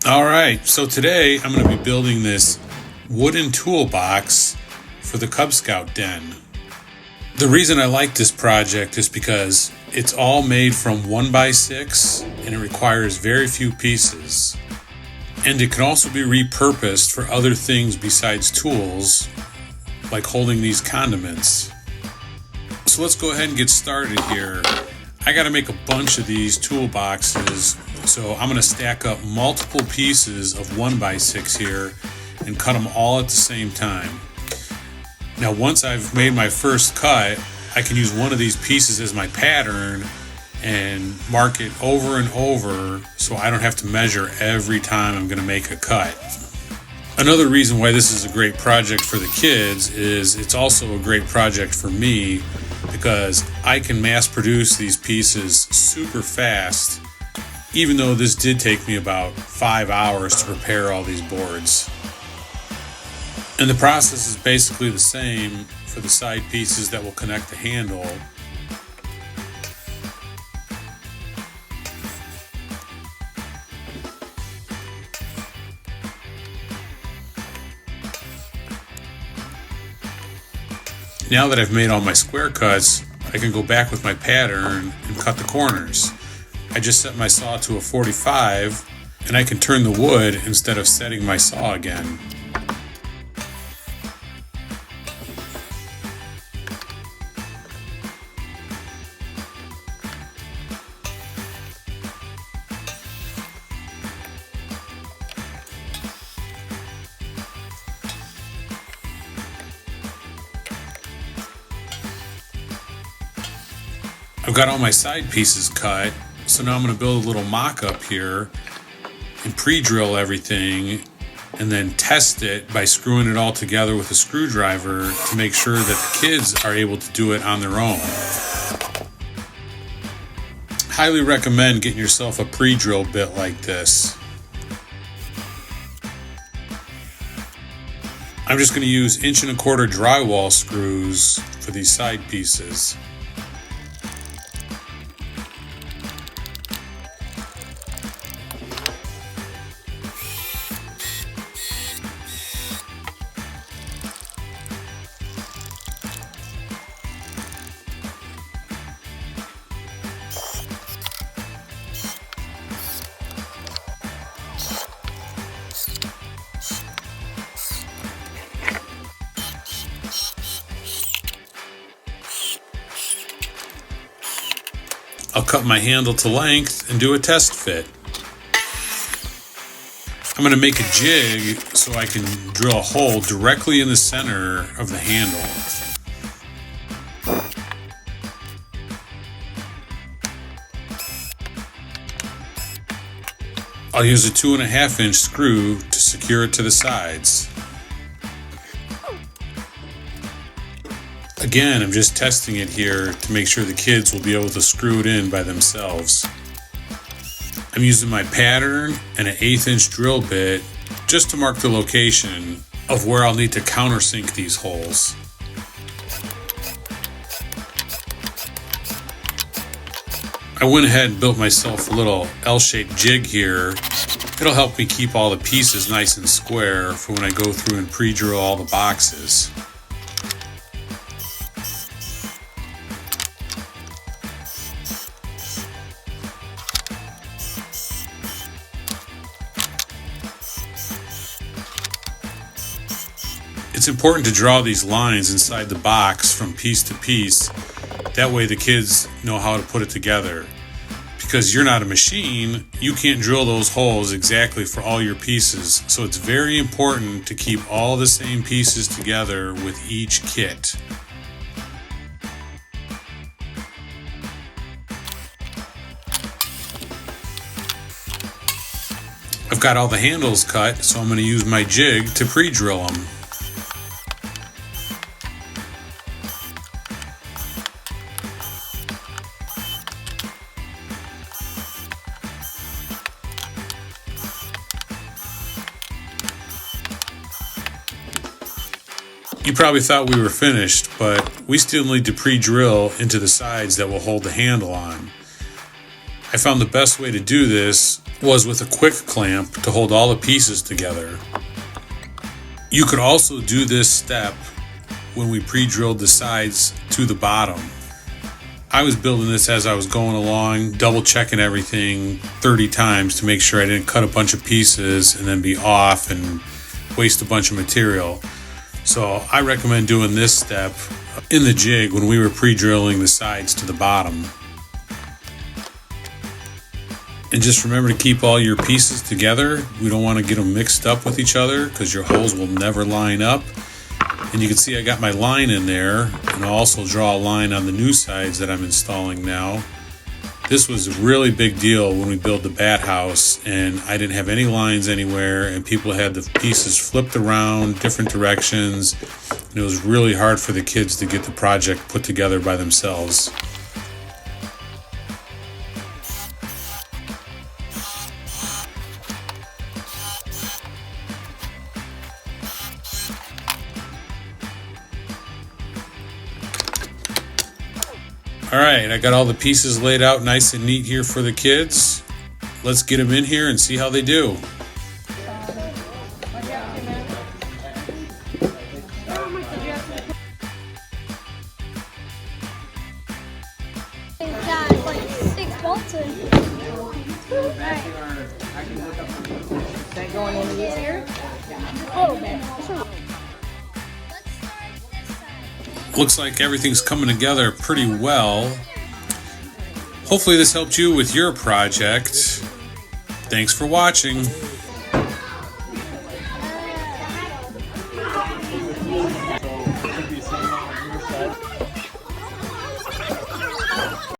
All right, so today I'm going to be building this wooden toolbox for the Cub Scout den. The reason I like this project is because it's all made from 1x6 and it requires very few pieces. And it can also be repurposed for other things besides tools, like holding these condiments. So let's go ahead and get started here. I got to make a bunch of these toolboxes, so I'm going to stack up multiple pieces of 1x6 here and cut them all at the same time. Now once I've made my first cut, I can use one of these pieces as my pattern and mark it over and over so I don't have to measure every time I'm going to make a cut. Another reason why this is a great project for the kids is it's also a great project for me because I can mass produce these pieces super fast, even though this did take me about 5 hours to prepare all these boards. And the process is basically the same for the side pieces that will connect the handle. Now that I've made all my square cuts, I can go back with my pattern and cut the corners. I just set my saw to a 45 and I can turn the wood instead of setting my saw again. I've got all my side pieces cut, so now I'm going to build a little mock-up here and pre-drill everything and then test it by screwing it all together with a screwdriver to make sure that the kids are able to do it on their own. Highly recommend getting yourself a pre-drill bit like this. I'm just going to use 1¼ drywall screws for these side pieces. I'll cut my handle to length and do a test fit. I'm going to make a jig so I can drill a hole directly in the center of the handle. I'll use a 2½ screw to secure it to the sides. Again, I'm just testing it here to make sure the kids will be able to screw it in by themselves. I'm using my pattern and an 1/8" drill bit just to mark the location of where I'll need to countersink these holes. I went ahead and built myself a little L-shaped jig here. It'll help me keep all the pieces nice and square for when I go through and pre-drill all the boxes. It's important to draw these lines inside the box from piece to piece. That way the kids know how to put it together. Because you're not a machine, you can't drill those holes exactly for all your pieces. So it's very important to keep all the same pieces together with each kit. I've got all the handles cut, so I'm going to use my jig to pre-drill them. You probably thought we were finished, but we still need to pre-drill into the sides that will hold the handle on. I found the best way to do this was with a quick clamp to hold all the pieces together. You could also do this step when we pre-drilled the sides to the bottom. I was building this as I was going along, double checking everything 30 times to make sure I didn't cut a bunch of pieces and then be off and waste a bunch of material. So I recommend doing this step in the jig when we were pre-drilling the sides to the bottom. And just remember to keep all your pieces together. We don't want to get them mixed up with each other because your holes will never line up. And you can see I got my line in there, and I'll also draw a line on the new sides that I'm installing now. This was a really big deal when we built the bat house, and I didn't have any lines anywhere, and people had the pieces flipped around different directions, and it was really hard for the kids to get the project put together by themselves. Alright, I got all the pieces laid out nice and neat here for the kids. Let's get them in here and see how they do. It's got like 6 bolts in it. Alright. Going in here? A little bit. Looks like everything's coming together pretty well. Hopefully this helped you with your project. Thanks for watching.